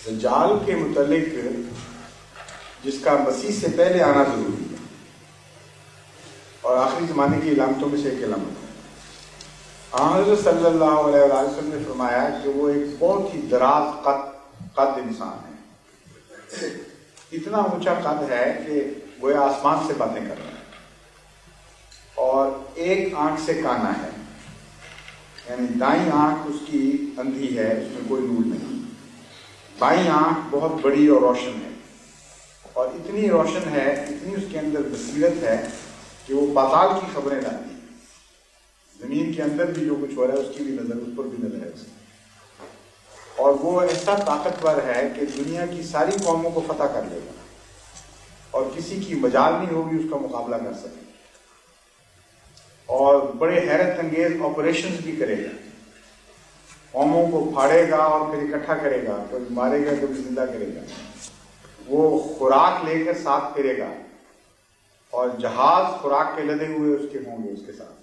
دجال کے متعلق جس کا مسیح سے پہلے آنا ضروری ہے اور آخری زمانے کی علامتوں میں سے ایک علامت ہے۔ حضرت صلی اللہ علیہ وسلم نے فرمایا کہ وہ ایک بہت ہی دراز قد انسان ہے، اتنا اونچا قد ہے کہ وہ آسمان سے باتیں کر رہا ہے اور ایک آنکھ سے کانا ہے، یعنی دائیں آنکھ اس کی اندھی ہے، اس میں کوئی نور نہیں، بائیں آنکھ بہت بڑی اور روشن ہے، اور اتنی روشن ہے، اتنی اس کے اندر بصیرت ہے کہ وہ پاتال کی خبریں لاتی ہے، زمین کے اندر بھی جو کچھ ہو رہا ہے اس کی بھی نظر، اس پر بھی نظر ہے اس کی، اور وہ ایسا طاقتور ہے کہ دنیا کی ساری قوموں کو فتح کر لے گا اور کسی کی مجال نہیں ہوگی اس کا مقابلہ کر سکے، اور بڑے حیرت انگیز آپریشنز بھی کرے گا، قوموں کو پھاڑے گا اور پھر اکٹھا کرے گا، کبھی مارے گا کبھی زندہ کرے گا، وہ خوراک لے کر ساتھ پھرے گا اور جہاز خوراک کے لدے ہوئے اس کے ہوں گے اس کے ساتھ۔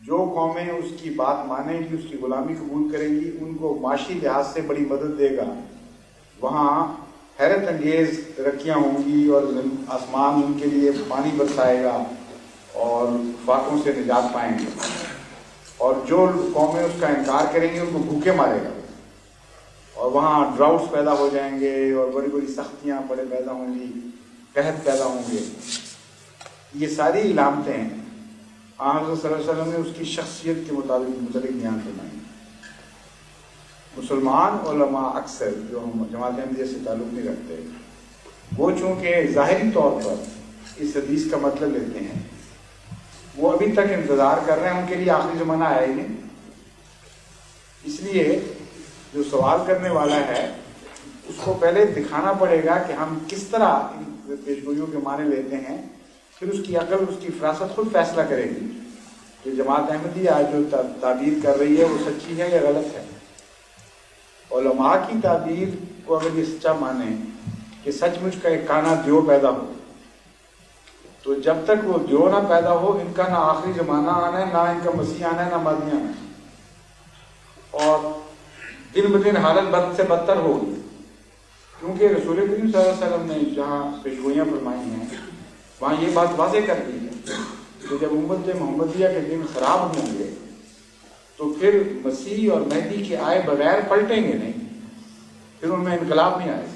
جو قومیں اس کی بات مانیں گی، اس کی غلامی قبول کریں گی، ان کو معاشی لحاظ سے بڑی مدد دے گا، وہاں حیرت انگیز ترقیاں ہوں گی اور آسمان ان کے لیے پانی برسائے گا اور فاقوں سے نجات پائیں گے، اور جو قومیں اس کا انکار کریں گے ان کو بھوکے مارے گا، اور وہاں ڈراؤٹس پیدا ہو جائیں گے اور بڑی بڑی سختیاں بڑے پیدا ہوں گی، قحط پیدا ہوں گے۔ یہ ساری علامتیں حضرت صلی اللہ علیہ وسلم نے اس کی شخصیت کے متعلق بیان فرمائی۔ مسلمان علماء اکثر جو ہم جماعت احمدیہ سے تعلق نہیں رکھتے، وہ چونکہ ظاہری طور پر اس حدیث کا مطلب لیتے ہیں، وہ ابھی تک انتظار کر رہے ہیں، ان کے لیے آخری زمانہ آیا ہی نہیں، اس لیے جو سوال کرنے والا ہے اس کو پہلے دکھانا پڑے گا کہ ہم کس طرح ان پیشگوئیوں کے معنی لیتے ہیں، پھر اس کی عقل، اس کی فراست خود فیصلہ کرے گی کہ جماعت احمدیہ جو تعبیر کر رہی ہے وہ سچی ہے یا غلط ہے۔ علماء کی تعبیر کو اگر یہ سچا مانے کہ سچ مچ کا ایک کانا دیو پیدا ہو، تو جب تک وہ دیو نہ پیدا ہو، ان کا نہ آخری زمانہ آنا ہے، نہ ان کا مسیح آنا ہے، نہ مادی آنا ہے، اور دن بدن حالت بد سے بدتر ہوگی، کیونکہ رسول کریم صلی اللہ علیہ وسلم نے جہاں پیشگوئیاں فرمائی ہیں وہاں یہ بات واضح کر دی ہے کہ جب امت محمدیہ کے دن خراب ہوں گے تو پھر مسیح اور مہدی کے آئے بغیر پلٹیں گے نہیں، پھر ان میں انقلاب نہیں آئے گا،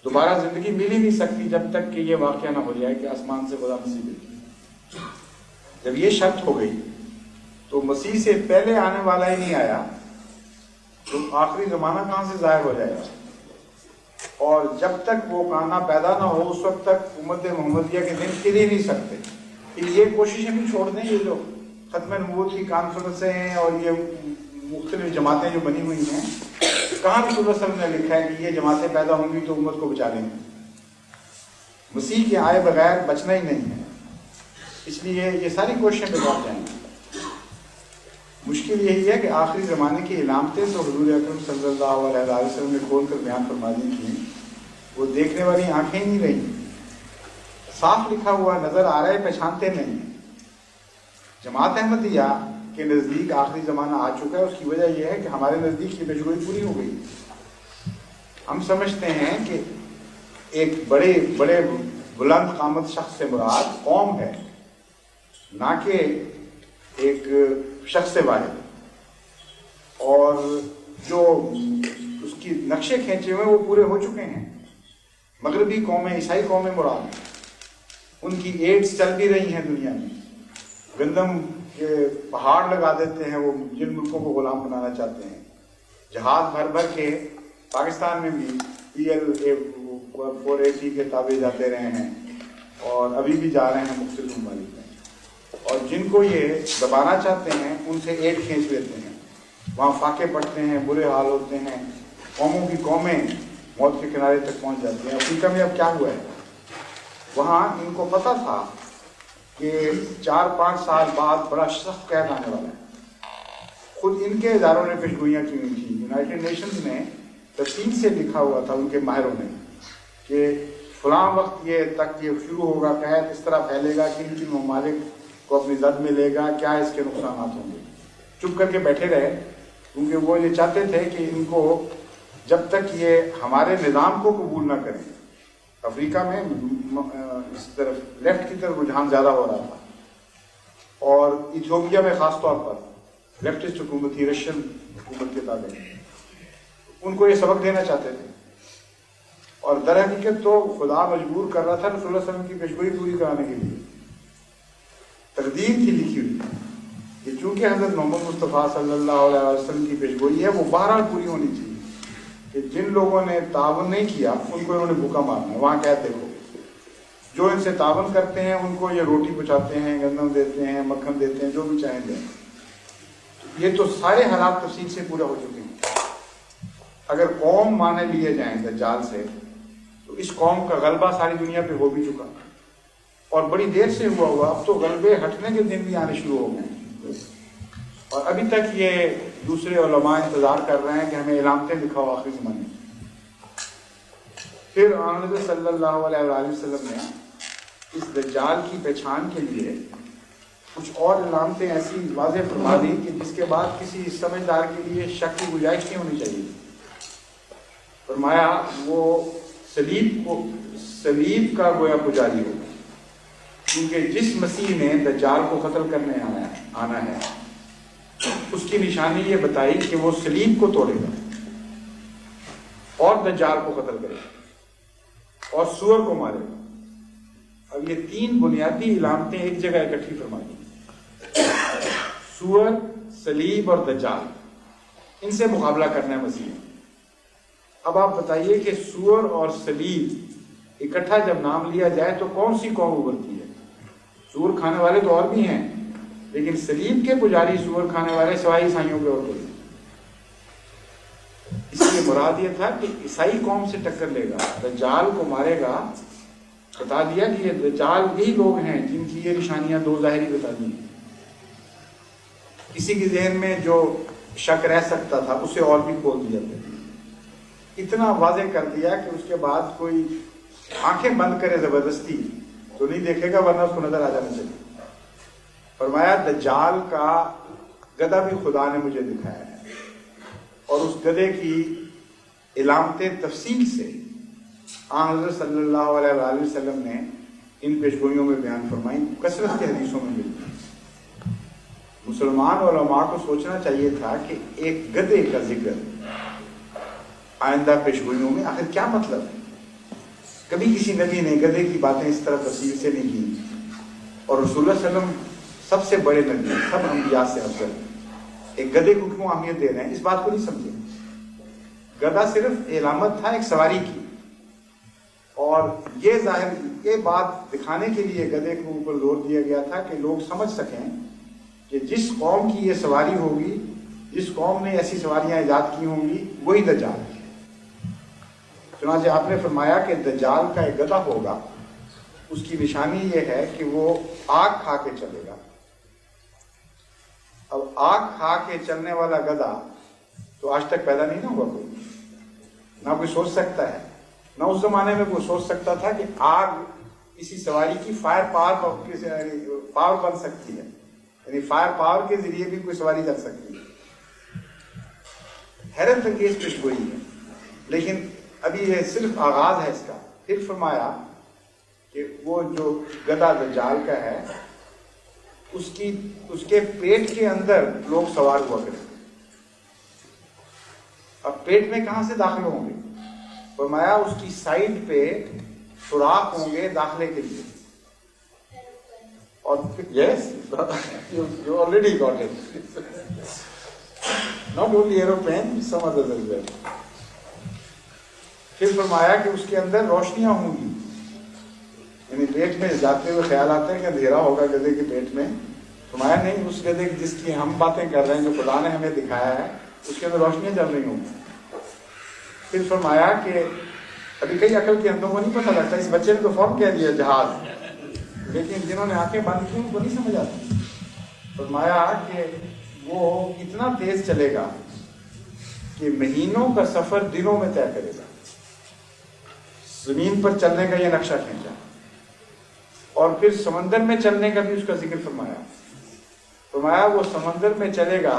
دوبارہ زندگی مل ہی نہیں سکتی جب تک کہ یہ واقعہ نہ ہو جائے کہ آسمان سے خدا مسیح ملے۔ جب یہ شرط ہو گئی تو مسیح سے پہلے آنے والا ہی نہیں آیا تو آخری زمانہ کہاں سے ظاہر ہو جائے گا، اور جب تک وہ کانا پیدا نہ ہو اس وقت تک امت محمدیہ کے دن پھر ہی نہیں سکتے۔ پھر یہ کوششیں بھی چھوڑ دیں، یہ جو ختم نبوت کی کانفرنسیں ہیں اور یہ مختلف جماعتیں جو بنی ہوئی ہیں، کہاں رسول اللہ صلی اللہ علیہ وسلم نے لکھا ہے کہ یہ جماعتیں پیدا ہوں گی تو امت کو بچا لیں گے؟ مسیح کے آئے بغیر بچنا ہی نہیں ہے، اس لیے یہ ساری کوششیں بیکار جائیں گی۔ مشکل یہی ہے کہ آخری زمانے کی علامتیں تو حضور اکرم صلی اللہ علیہ وسلم نے کھول کر بیان فرما دی تھیں، وہ دیکھنے والی آنکھیں نہیں رہی، صاف لکھا ہوا نظر آ رہا ہے، پہچانتے نہیں ہیں۔ جماعت احمدیہ کے نزدیک آخری زمانہ آ چکا ہے، اس کی وجہ یہ ہے کہ ہمارے نزدیک یہ پیشگوئی پوری ہو گئی۔ ہم سمجھتے ہیں کہ ایک بڑے بلند قامت شخص سے مراد قوم ہے، نہ کہ ایک شخص واحد، اور جو اس کی نقشے کھینچے ہوئے وہ پورے ہو چکے ہیں۔ مغربی قومیں، عیسائی قومیں مراد، ان کی ایڈز چل بھی رہی ہیں دنیا میں، گندم کے پہاڑ لگا دیتے ہیں وہ جن ملکوں کو غلام بنانا چاہتے ہیں، جہاز بھر بھر کے پاکستان میں بھی PL480 کے تابع جاتے رہے ہیں اور ابھی بھی جا رہے ہیں مختلف ممالک میں، اور جن کو یہ دبانا چاہتے ہیں ان سے ایڈ کھینچ لیتے ہیں، وہاں فاقے پڑتے ہیں، برے حال ہوتے ہیں، قوموں کی قومیں موت کے کنارے تک پہنچ جاتی ہیں۔ افریقہ میں اب کیا ہوا ہے، وہاں ان کو پتہ تھا کہ 4-5 سال بعد بڑا سخت قحط آنے والا ہے، خود ان کے اداروں نے پیشگوئیاں کی ہوئی تھیں، یونائٹڈ نیشنز نے تفصیل سے لکھا ہوا تھا ان کے ماہروں نے کہ فلاں وقت یہ تک یہ شروع ہوگا، قحط اس طرح پھیلے گا کہ ان کی ممالک کو اپنی زد میں لے گا، کیا اس کے نقصانات ہوں گے۔ چپ کر کے بیٹھے رہے کیونکہ وہ یہ چاہتے تھے کہ ان کو جب تک یہ ہمارے نظام کو قبول نہ کریں. افریقہ میں اس طرف لیفٹ کی طرف رجحان زیادہ ہو رہا تھا، اور ایتھوپیا میں خاص طور پر لیفٹسٹ حکومت تھی، رشین حکومت کے تابع. ان کو یہ سبق دینا چاہتے تھے، اور در حقیقت تو خدا مجبور کر رہا تھا رسول اللہ صلی اللہ علیہ وسلم کی پیشگوئی پوری کرانے کے لیے. تقدیر کی لکھی ہوئی کہ چونکہ حضرت محمد مصطفیٰ صلی اللہ علیہ وسلم کی پیشگوئی ہے، وہ بہرحال پوری ہونی چاہیے کہ جن لوگوں نے تعاون نہیں کیا ان کو انہوں نے بھوکا مارنا ہے. وہاں کہتے ہو جو ان سے تعاون کرتے ہیں ان کو یہ روٹی پہنچاتے ہیں، گندم دیتے ہیں، مکھن دیتے ہیں، جو بھی چاہیں دیں. یہ تو سارے حالات تفصیل سے پورے ہو چکے ہیں. اگر قوم مانے لیے جائیں دجال سے تو اس قوم کا غلبہ ساری دنیا پہ ہو بھی چکا، اور بڑی دیر سے ہوا. اب تو غلبے ہٹنے کے دن بھی آنے شروع ہو گئے ہیں، اور ابھی تک یہ دوسرے علماء انتظار کر رہے ہیں کہ ہمیں علامتیں دکھاؤ آخری زمانے میں. پھر حضرت صلی اللہ علیہ وآلہ وسلم نے اس دجال کی پہچان کے لیے کچھ اور علامتیں ایسی واضح فرما دی کہ جس کے بعد کسی سمجھدار کے لیے شک کی گنجائش نہیں ہونی چاہیے. فرمایا وہ صلیب کا گویا پجاری ہو، کیونکہ جس مسیح نے دجال کو قتل کرنے آنا ہے اس کی نشانی یہ بتائی کہ وہ صلیب کو توڑے گا اور دجال کو قتل کرے گا اور سور کو مارے گا. اب یہ تین بنیادی علامتیں ایک جگہ اکٹھی فرما دی، سور، صلیب اور دجال. ان سے مقابلہ کرنا ہے مسیح. اب آپ بتائیے کہ سور اور صلیب اکٹھا جب نام لیا جائے تو کون سی قوم ابھرتی ہے؟ سور کھانے والے تو اور بھی ہیں، لیکن صلیب کے پجاری سور کھانے والے سوائے عیسائیوں کے اور کوئی. اس لیے مراد یہ تھا کہ عیسائی قوم سے ٹکر لے گا، دجال کو مارے گا. بتا دیا کہ یہ دجال یہی لوگ ہیں جن کی یہ نشانیاں دو ظاہری بتا دی ہیں. کسی کے ذہن میں جو شک رہ سکتا تھا اسے اور بھی کھول دیا گیا. اتنا واضح کر دیا کہ اس کے بعد کوئی آنکھیں بند کرے زبردستی تو نہیں دیکھے گا، ورنہ اس کو نظر آ جانا چاہیے. فرمایا دجال کا گدھا بھی خدا نے مجھے دکھایا ہے، اور اس گدھے کی علامتیں تفصیل سے حضرت صلی اللہ علیہ وآلہ وسلم نے ان پیشگوئیوں میں بیان فرمائی، کثرت کے حدیثوں میں ملتی. مسلمان علماء کو سوچنا چاہیے تھا کہ ایک گدھے کا ذکر آئندہ پیشگوئیوں میں آخر کیا مطلب ہے. کبھی کسی نبی نے گدھے کی باتیں اس طرح تفصیل سے نہیں کی، اور رسول اللہ صلی اللہ علیہ وسلم سب سے بڑے نبی، سب انبیاء سے افضل، ایک گدھے کو کیوں اہمیت دے رہے ہیں؟ اس بات کو نہیں سمجھے. گدھا صرف علامت تھا ایک سواری کی، اور یہ بات دکھانے کے لیے گدھے کے اوپر زور دیا گیا تھا کہ لوگ سمجھ سکیں کہ جس قوم کی یہ سواری ہوگی، جس قوم نے ایسی سواریاں ایجاد کی ہوں گی، وہی دجال ہے. چنانچہ آپ نے فرمایا کہ دجال کا ایک گدھا ہوگا، اس کی نشانی یہ ہے کہ وہ آگ کھا کے چلے گا. اب آگ کھا کے چلنے والا گدھا تو آج تک پیدا نہیں نہ ہوا کوئی، نہ کوئی سوچ سکتا ہے، نہ اس زمانے میں کوئی سوچ سکتا تھا کہ آگ کسی سواری کی فائر پاور بن سکتی ہے، یعنی فائر پاور کے ذریعے بھی کوئی سواری چل سکتی ہے. حیرت انگیز پیشگوئی ہے، لیکن ابھی یہ صرف آغاز ہے اس کا. پھر فرمایا کہ وہ جو گدھا دجال کا ہے اس کے پیٹ کے اندر لوگ سوار ہوا کریں. اب پیٹ میں کہاں سے داخل ہوں گے؟ فرمایا اس کی سائڈ پہ سوراخ ہوں گے داخلے کے لیے. اور yes you already got it, not only aeroplane, some others as well. پھر فرمایا کہ اس کے اندر روشنیاں ہوں گی، یعنی پیٹ میں جاتے ہوئے خیال آتا ہے کہ اندھیرا ہوگا گدھے کے پیٹ میں. فرمایا نہیں، اس گدھے جس کی ہم باتیں کر رہے ہیں، جو خدا نے ہمیں دکھایا ہے، اس کے اندر روشنیاں جل رہی ہوں گی. پھر فرمایا کہ ابھی کئی عقل کے اندروں کو نہیں پتہ لگتا، اس بچے نے تو فوراً کہہ دیا جہاز، لیکن جنہوں نے آنکھیں بند کی ان کو نہیں سمجھ آتی. فرمایا کہ وہ اتنا تیز چلے گا کہ مہینوں کا سفر دنوں میں طے کرے گا. زمین پر چلنے کا یہ نقشہ کھینچا، اور پھر سمندر میں چلنے کا بھی اس کا ذکر فرمایا. فرمایا وہ سمندر میں چلے گا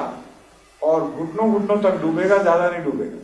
اور گھٹنوں تک ڈوبے گا، زیادہ نہیں ڈوبے گا.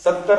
70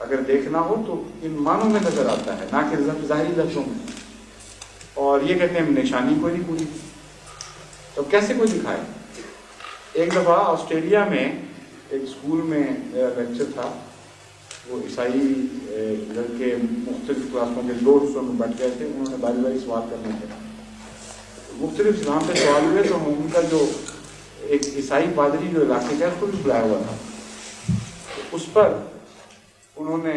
اگر دیکھنا ہو تو ان معنوں میں نظر آتا ہے، نہ کہ ظاہری لفظوں میں. اور یہ کہتے ہیں نشانی کوئی نہیں پوری، تو کیسے کوئی دکھائے؟ ایک دفعہ آسٹریلیا میں ایک اسکول میں میرا لیکچر تھا، وہ عیسائی لڑکے مختلف کلاسوں کے 2 حصوں میں بٹ گئے تھے، انہوں نے باری باری سوال کرنے تھے. مختلف اسلام پہ سوال ہوئے تو ان کا جو ایک عیسائی پادری جو علاقے کا اس کو بھی بلایا ہوا تھا. اس پر انہوں نے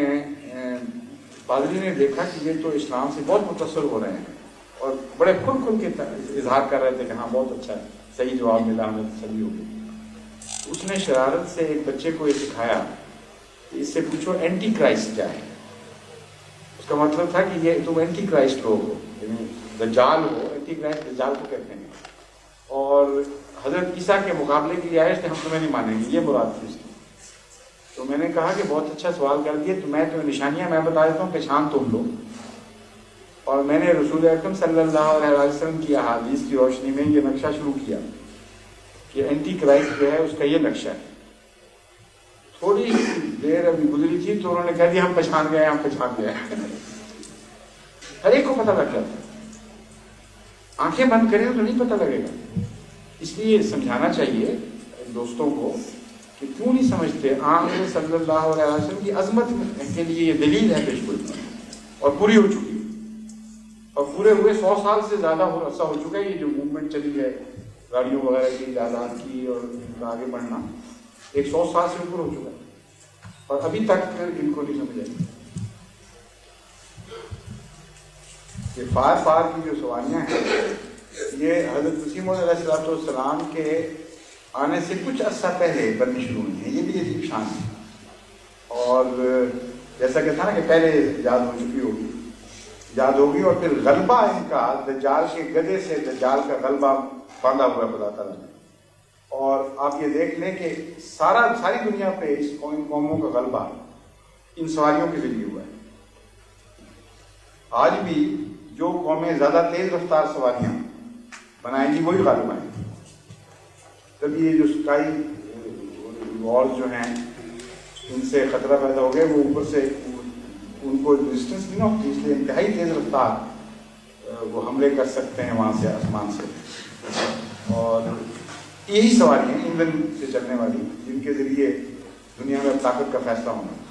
پادری نے دیکھا کہ یہ تو اسلام سے بہت متاثر ہو رہے ہیں اور بڑے کھل کے اظہار کر رہے تھے کہ ہاں بہت اچھا ہے، صحیح جواب ملا، ہمیں تسلی ہو گئی. اس نے شرارت سے ایک بچے کو یہ سکھایا کہ اس سے پوچھو اینٹی کرائسٹ کیا ہے. اس کا مطلب تھا کہ یہ تم اینٹی کرائسٹ لوگ ہو، یعنی دجال ہو. اینٹی کرائسٹ دجال کو کہتے ہیں، اور حضرت عیسیٰ کے مقابلے کے لیے آئے تھے، ہم تمہیں نہیں مانیں گے، یہ مراد تھی اس کی. تو میں نے کہا کہ بہت اچھا سوال کر دیے، تو میں تمہیں نشانیاں میں بتا دیتا ہوں، پہچان تم لو. اور میں نے رسول اکرم صلی اللہ علیہ وسلم کی احادیث کی روشنی میں یہ نقشہ شروع کیا کہ اینٹی کرائسٹ جو ہے اس کا یہ نقشہ ہے. تھوڑی دیر ابھی گزری تھی تو انہوں نے کہہ دیا ہم پہچان گئے، ہم پہچان گئے. ہر ایک کو پتہ لگ جاتا ہے، آنکھیں بند کریں تو نہیں پتہ لگے گا. اس لیے سمجھانا چاہیے دوستوں کو کہ کیوں نہیں سمجھتے. آن صلی اللہ علیہ وسلم کی عظمت کے لیے یہ دلیل ہے پیش گوئی، اور پوری ہو چکی، اور پورے ہوئے 100 سال سے زیادہ عرصہ ہو چکا ہے. یہ جو موومنٹ چلی ہے گاڑیوں وغیرہ کی ایجادات کی اور ان کا آگے بڑھنا، 100 سال سے اوپر ہو چکا ہے، اور ابھی تک ان کو نہیں سمجھ آئی. یہ فار کی جو سواریاں ہیں یہ حضرت مسیح موعود علیہ السلام کے آنے سے کچھ عرصہ پہلے بننی شروع ہوئی ہیں. یہ بھی عجیب شان ہے. اور جیسا کہ تھا نا کہ پہلے ایجاد ہو چکی ہوگی، یاد ہوگی، اور پھر غلبہ ان کا دجال کے گدے سے دجال کا غلبہ باندھا ہوا ہے خدا تعالیٰ نے. اور آپ یہ دیکھ لیں کہ ساری دنیا پہ اس قوموں کا غلبہ ان سواریوں کے ذریعے ہوا ہے. آج بھی جو قومیں زیادہ تیز رفتار سواریاں بنائیں گی وہی غالب آئیں گی. تب یہ جو اسکائی وار جو ہیں ان سے خطرہ پیدا ہو گیا، وہ اوپر سے ان کو ڈسٹینس نہیں ہوتی، اس لیے انتہائی تیز رفتار وہ حملے کر سکتے ہیں وہاں سے، آسمان سے. اور یہی سواریاں ایندھن سے چلنے والی، جن کے ذریعے دنیا میں طاقت کا فیصلہ ہونا.